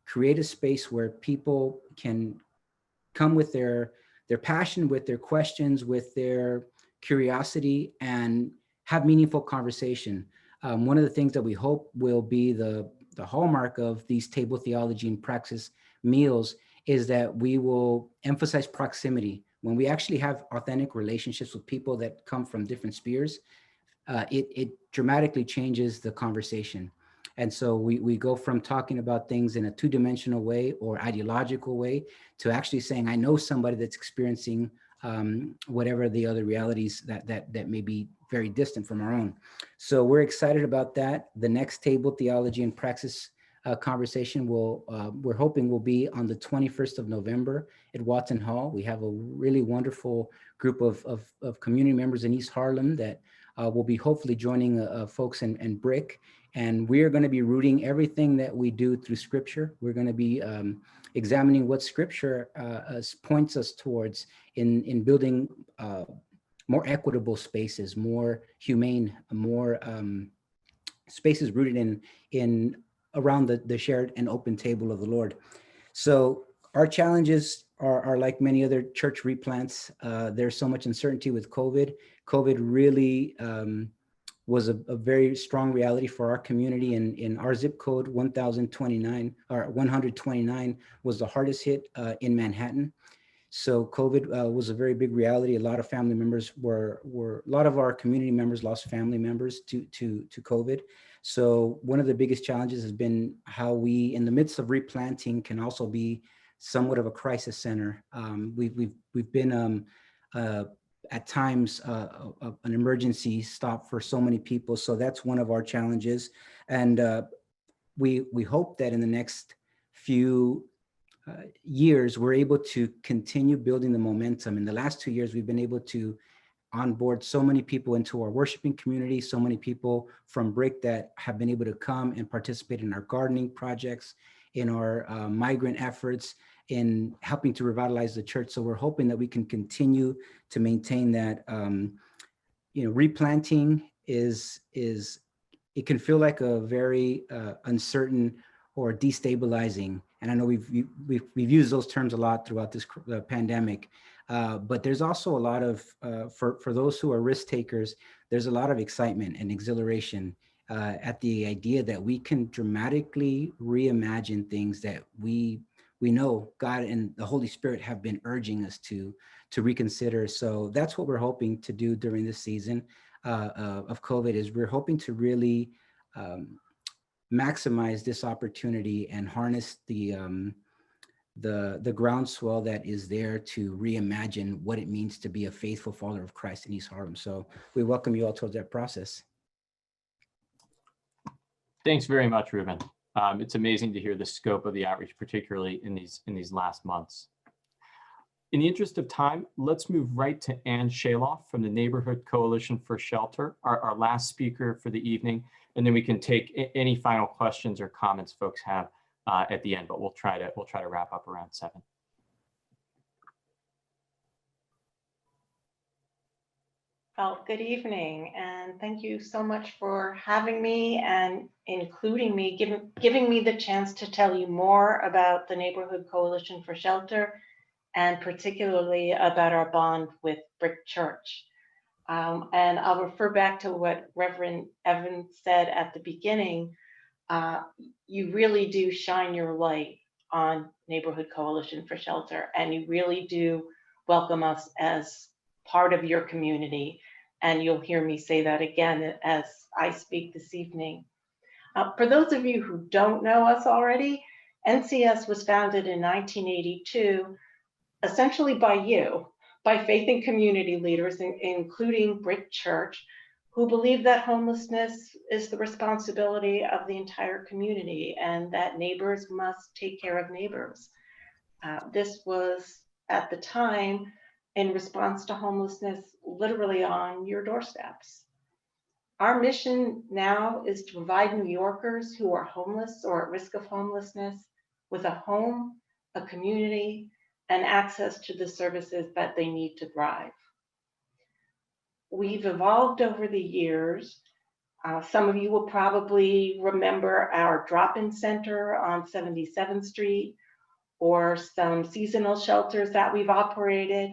create a space where people can come with their passion, with their questions, with their curiosity, and have meaningful conversation. One of the things that we hope will be the hallmark of these Table Theology and Praxis meals is that we will emphasize proximity. When we actually have authentic relationships with people that come from different spheres, it dramatically changes the conversation. And so we go from talking about things in a 2-dimensional way or ideological way to actually saying, I know somebody that's experiencing whatever the other realities that may be very distant from our own. So we're excited about that. The next Table Theology and Praxis conversation we're hoping will be on the 21st of November at Watson Hall. We have a really wonderful group of community members in East Harlem that will be hopefully joining folks in Brick. And we're going to be rooting everything that we do through Scripture. We're going to be examining what Scripture points us towards in building more equitable spaces, more humane, more spaces rooted in around the shared and open table of the Lord. So our challenges are like many other church replants. There's so much uncertainty with COVID. COVID really was a very strong reality for our community. In our zip code, 1,029 or 129 was the hardest hit in Manhattan. So COVID was a very big reality. A lot of family members a lot of our community members lost family members to COVID. So one of the biggest challenges has been how we, in the midst of replanting, can also be somewhat of a crisis center. We've been at times an emergency stop for so many people. So that's one of our challenges. And we hope that in the next few years, we're able to continue building the momentum. In the last 2 years, we've been able to onboard so many people into our worshiping community, so many people from BRIC that have been able to come and participate in our gardening projects, in our migrant efforts, in helping to revitalize the church. So we're hoping that we can continue to maintain that. Replanting it can feel like a very uncertain or destabilizing. And I know we've used those terms a lot throughout this pandemic, but there's also a lot of, for those who are risk takers, there's a lot of excitement and exhilaration at the idea that we can dramatically reimagine things that we know God and the Holy Spirit have been urging us to reconsider. So that's what we're hoping to do during this season of COVID, is we're hoping to really maximize this opportunity and harness the groundswell that is there to reimagine what it means to be a faithful follower of Christ in East Harlem. So we welcome you all towards that process. Thanks very much, Ruben. It's amazing to hear the scope of the outreach, particularly in these last months. In the interest of time, let's move right to Ann Shaloff from the Neighborhood Coalition for Shelter, our last speaker for the evening, and then we can take any final questions or comments folks have at the end. But we'll try to wrap up around 7. Well, good evening, and thank you so much for having me and including me, giving me the chance to tell you more about the Neighborhood Coalition for Shelter, and particularly about our bond with BRIC Church. And I'll refer back to what Reverend Evans said at the beginning. You really do shine your light on Neighborhood Coalition for Shelter, and you really do welcome us as part of your community. And you'll hear me say that again as I speak this evening. For those of you who don't know us already, NCS was founded in 1982, essentially by faith and community leaders, including BRIC Church, who believe that homelessness is the responsibility of the entire community and that neighbors must take care of neighbors. This was, at the time, in response to homelessness literally on your doorsteps. Our mission now is to provide New Yorkers who are homeless or at risk of homelessness with a home, a community, and access to the services that they need to thrive. We've evolved over the years. Some of you will probably remember our drop-in center on 77th Street or some seasonal shelters that we've operated.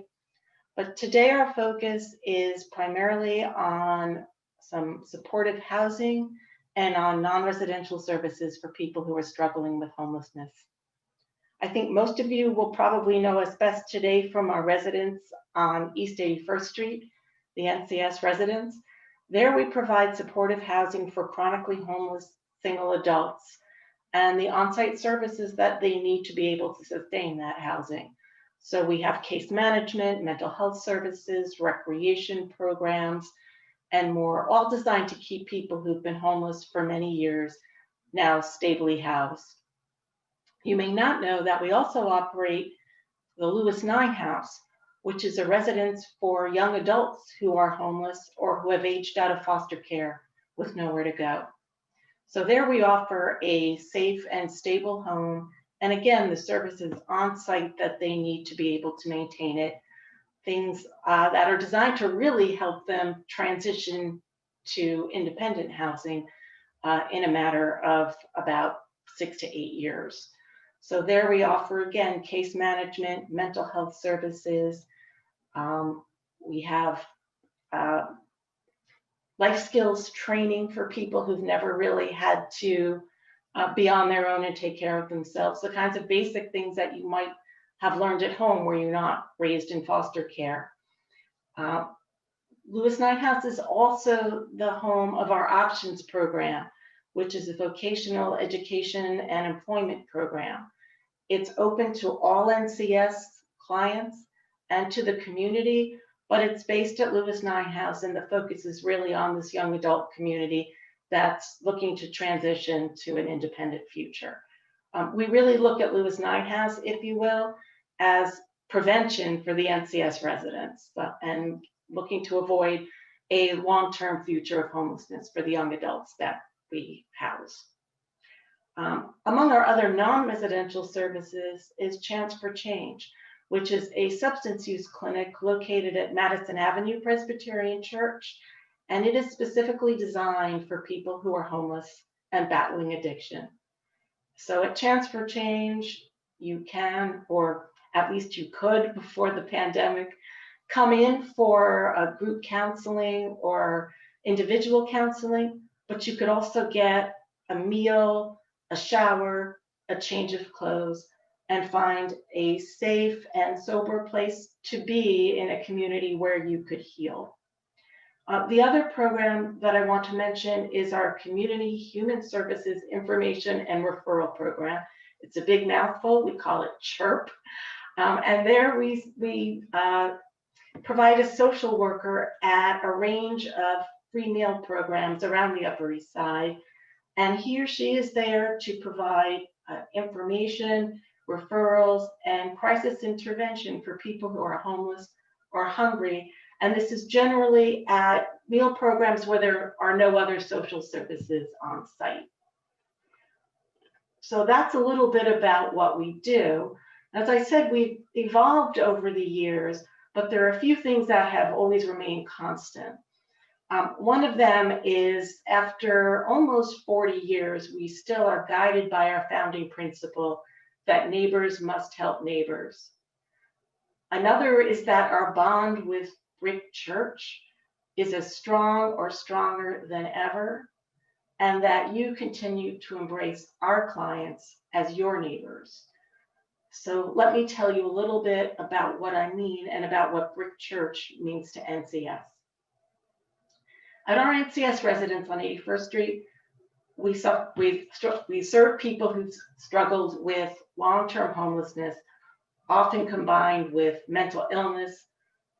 But today our focus is primarily on some supportive housing and on non-residential services for people who are struggling with homelessness. I think most of you will probably know us best today from our residence on East 81st Street, the NCS residence. There we provide supportive housing for chronically homeless single adults and the on-site services that they need to be able to sustain that housing. So we have case management, mental health services, recreation programs, and more, all designed to keep people who've been homeless for many years now stably housed. You may not know that we also operate the Lewis 9 House, which is a residence for young adults who are homeless or who have aged out of foster care with nowhere to go. So there we offer a safe and stable home, and again, the services on site that they need to be able to maintain it, things that are designed to really help them transition to independent housing in a matter of about 6 to 8 years. So there we offer, again, case management, mental health services. We have life skills training for people who've never really had to be on their own and take care of themselves. The kinds of basic things that you might have learned at home where you're not raised in foster care. Lewis 9 House is also the home of our Options program, which is a vocational education and employment program. It's open to all NCS clients and to the community, but it's based at Lewis Nine House, and the focus is really on this young adult community that's looking to transition to an independent future. We really look at Lewis Nine House, if you will, as prevention for the NCS residents, and looking to avoid a long-term future of homelessness for the young adults that we house. Among our other non-residential services is Chance for Change, which is a substance use clinic located at Madison Avenue Presbyterian Church, and it is specifically designed for people who are homeless and battling addiction. So at Chance for Change, you can, or at least you could before the pandemic, come in for a group counseling or individual counseling, but you could also get a meal, a shower, a change of clothes, and find a safe and sober place to be in a community where you could heal. The other program that I want to mention is our Community Human Services Information and Referral Program. It's a big mouthful, we call it CHIRP. And there we provide a social worker at a range of free meal programs around the Upper East Side. And he or she is there to provide information, referrals, and crisis intervention for people who are homeless or hungry. And this is generally at meal programs where there are no other social services on site. So that's a little bit about what we do. As I said, we've evolved over the years, but there are a few things that have always remained constant. One of them is after almost 40 years, we still are guided by our founding principle that neighbors must help neighbors. Another is that our bond with Brick Church is as strong or stronger than ever, and that you continue to embrace our clients as your neighbors. So let me tell you a little bit about what I mean and about what Brick Church means to NCS. At our NCS residence on 81st Street, we serve people who struggled with long-term homelessness, often combined with mental illness,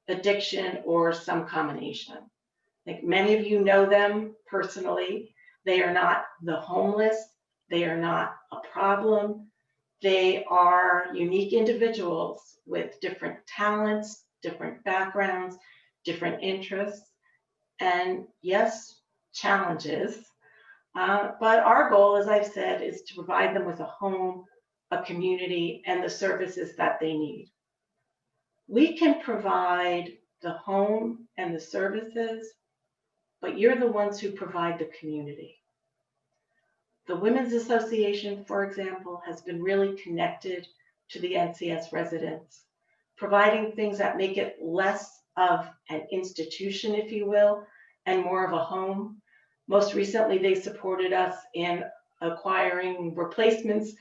addiction, or some combination. I think many of you know them personally. They are not the homeless. They are not a problem. They are unique individuals with different talents, different backgrounds, different interests, and yes, challenges. But our goal, as I've said, is to provide them with a home, a community, and the services that they need. We can provide the home and the services, but you're the ones who provide the community. The Women's Association, for example, has been really connected to the NCS residents, providing things that make it less of an institution, if you will, and more of a home. Most recently, they supported us in acquiring replacements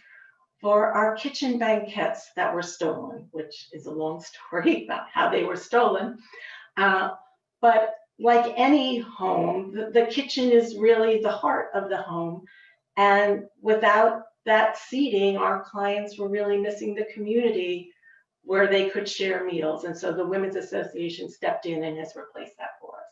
for our kitchen banquettes that were stolen, which is a long story about how they were stolen. But like any home, the kitchen is really the heart of the home. And without that seating, our clients were really missing the community where they could share meals. And so the Women's Association stepped in and has replaced that for us.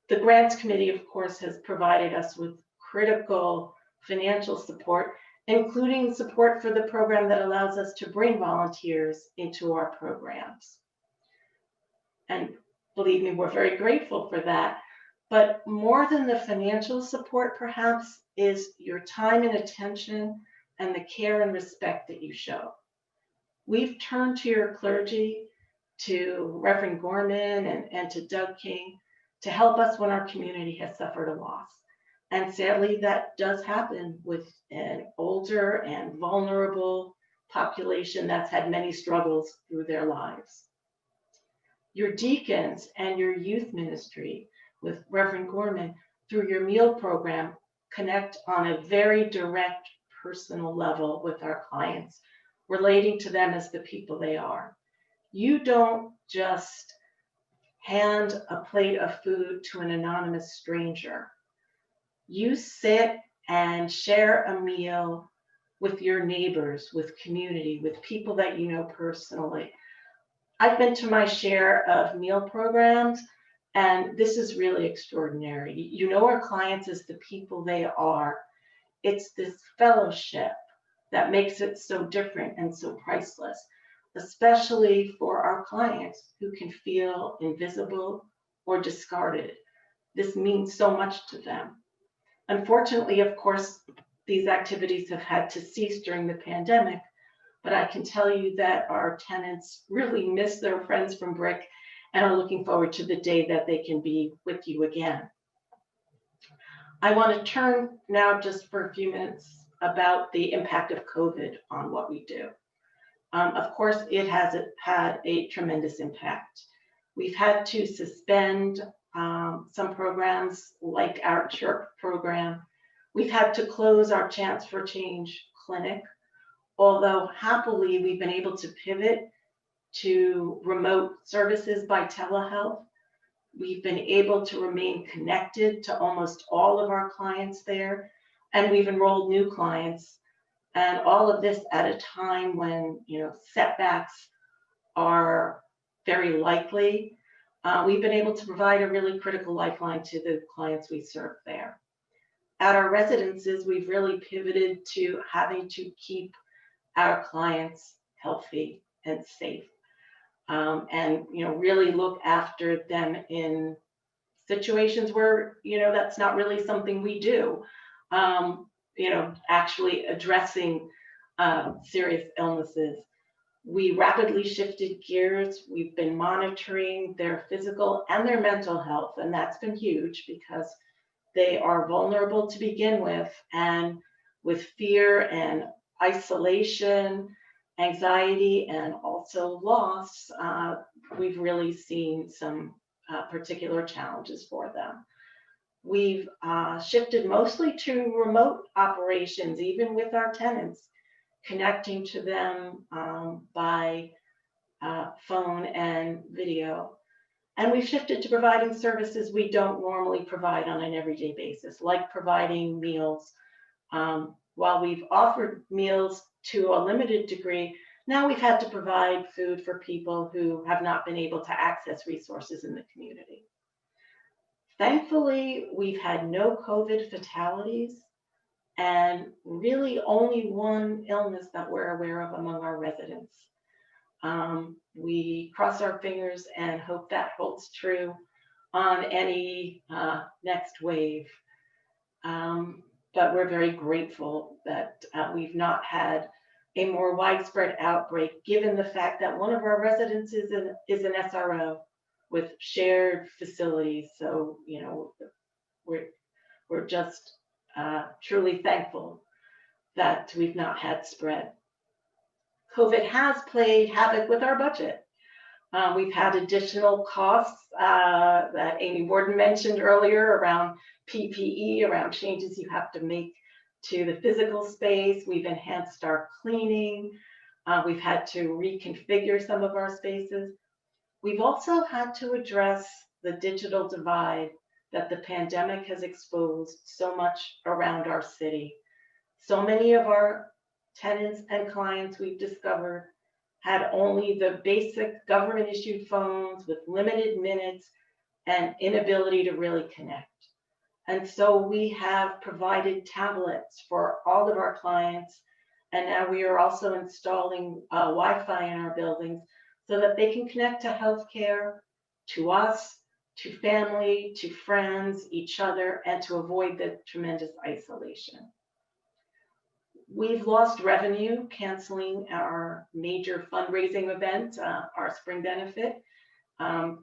The Grants Committee, of course, has provided us with critical financial support, including support for the program that allows us to bring volunteers into our programs. And believe me, we're very grateful for that. But more than the financial support, perhaps, is your time and attention and the care and respect that you show. We've turned to your clergy, to Reverend Gorman and to Doug King, to help us when our community has suffered a loss. And sadly, that does happen with an older and vulnerable population that's had many struggles through their lives. Your deacons and your youth ministry with Reverend Gorman through your meal program connect on a very direct personal level with our clients, relating to them as the people they are. You don't just hand a plate of food to an anonymous stranger. You sit and share a meal with your neighbors, with community, with people that you know personally. I've been to my share of meal programs, and this is really extraordinary. You know our clients as the people they are. It's this fellowship that makes it so different and so priceless, especially for our clients who can feel invisible or discarded. This means so much to them. Unfortunately, of course, these activities have had to cease during the pandemic, but I can tell you that our tenants really miss their friends from Brick and are looking forward to the day that they can be with you again. I want to turn now just for a few minutes about the impact of COVID on what we do. Of course, it has had a tremendous impact. We've had to suspend some programs like our CHIRP program. We've had to close our Chance for Change clinic, although happily we've been able to pivot to remote services by telehealth. We've been able to remain connected to almost all of our clients there, and we've enrolled new clients. And all of this at a time when, setbacks are very likely. We've been able to provide a really critical lifeline to the clients we serve there. At our residences, we've really pivoted to having to keep our clients healthy and safe. And really look after them in situations where that's not really something we do. Actually addressing serious illnesses. We rapidly shifted gears. We've been monitoring their physical and their mental health, and that's been huge because they are vulnerable to begin with, and with fear and isolation, anxiety, and also loss, we've really seen some particular challenges for them. We've shifted mostly to remote operations, even with our tenants, connecting to them by phone and video. And we've shifted to providing services we don't normally provide on an everyday basis, like providing meals. While we've offered meals to a limited degree, now we've had to provide food for people who have not been able to access resources in the community. Thankfully, we've had no COVID fatalities and really only one illness that we're aware of among our residents. We cross our fingers and hope that holds true on any next wave. But we're very grateful that we've not had a more widespread outbreak, given the fact that one of our residences is an SRO with shared facilities. So, we're just truly thankful that we've not had spread. COVID has played havoc with our budget. We've had additional costs that Amy Borden mentioned earlier around PPE, around changes you have to make to the physical space. We've enhanced our cleaning. We've had to reconfigure some of our spaces. We've also had to address the digital divide that the pandemic has exposed so much around our city. So many of our tenants and clients we've discovered had only the basic government issued phones with limited minutes and inability to really connect. And so we have provided tablets for all of our clients. And now we are also installing Wi-Fi in our buildings so that they can connect to healthcare, to us, to family, to friends, each other, and to avoid the tremendous isolation. We've lost revenue canceling our major fundraising event, our spring benefit,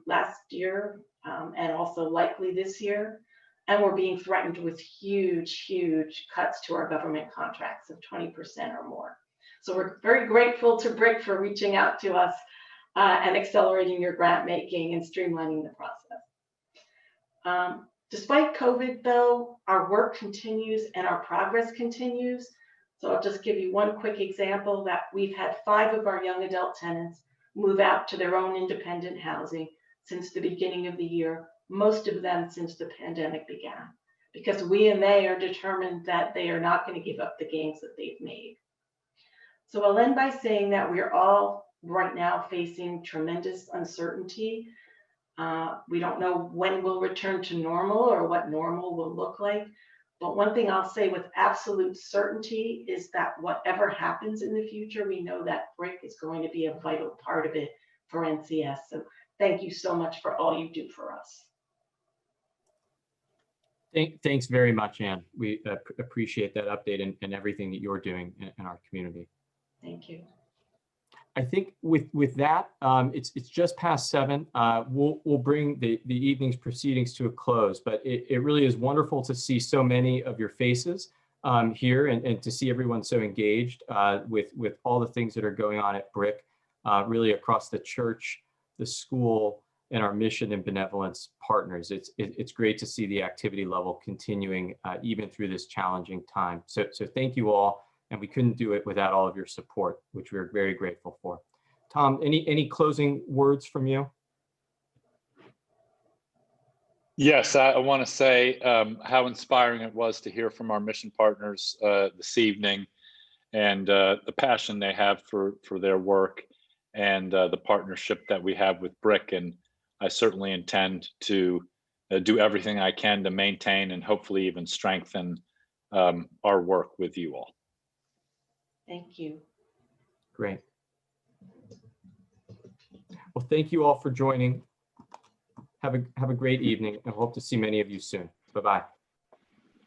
last year and also likely this year. And we're being threatened with huge, huge cuts to our government contracts of 20% or more. So we're very grateful to Brick for reaching out to us and accelerating your grant making and streamlining the process. Despite COVID though, our work continues and our progress continues. So I'll just give you one quick example that we've had 5 of our young adult tenants move out to their own independent housing since the beginning of the year, most of them since the pandemic began, because we and they are determined that they are not going to give up the gains that they've made. So I'll end by saying that we're all right now facing tremendous uncertainty. We don't know when we'll return to normal or what normal will look like. But one thing I'll say with absolute certainty is that whatever happens in the future, we know that BRIC is going to be a vital part of it for NCS. So thank you so much for all you do for us. Thanks very much, Ann. We appreciate that update and everything that you're doing in our community. Thank you. I think with that, it's just past 7. We'll bring the evening's proceedings to a close, but it really is wonderful to see so many of your faces here and to see everyone so engaged with all the things that are going on at BRIC, really across the church, the school, and our mission and benevolence partners. It's great to see the activity level continuing even through this challenging time. So thank you all. And we couldn't do it without all of your support, which we're very grateful for. Tom, any closing words from you? Yes, I want to say how inspiring it was to hear from our mission partners this evening, and the passion they have for their work, and the partnership that we have with BRIC. And I certainly intend to do everything I can to maintain and hopefully even strengthen our work with you all. Thank you. Great. Well, thank you all for joining. Have a great evening, and hope to see many of you soon. Bye-bye.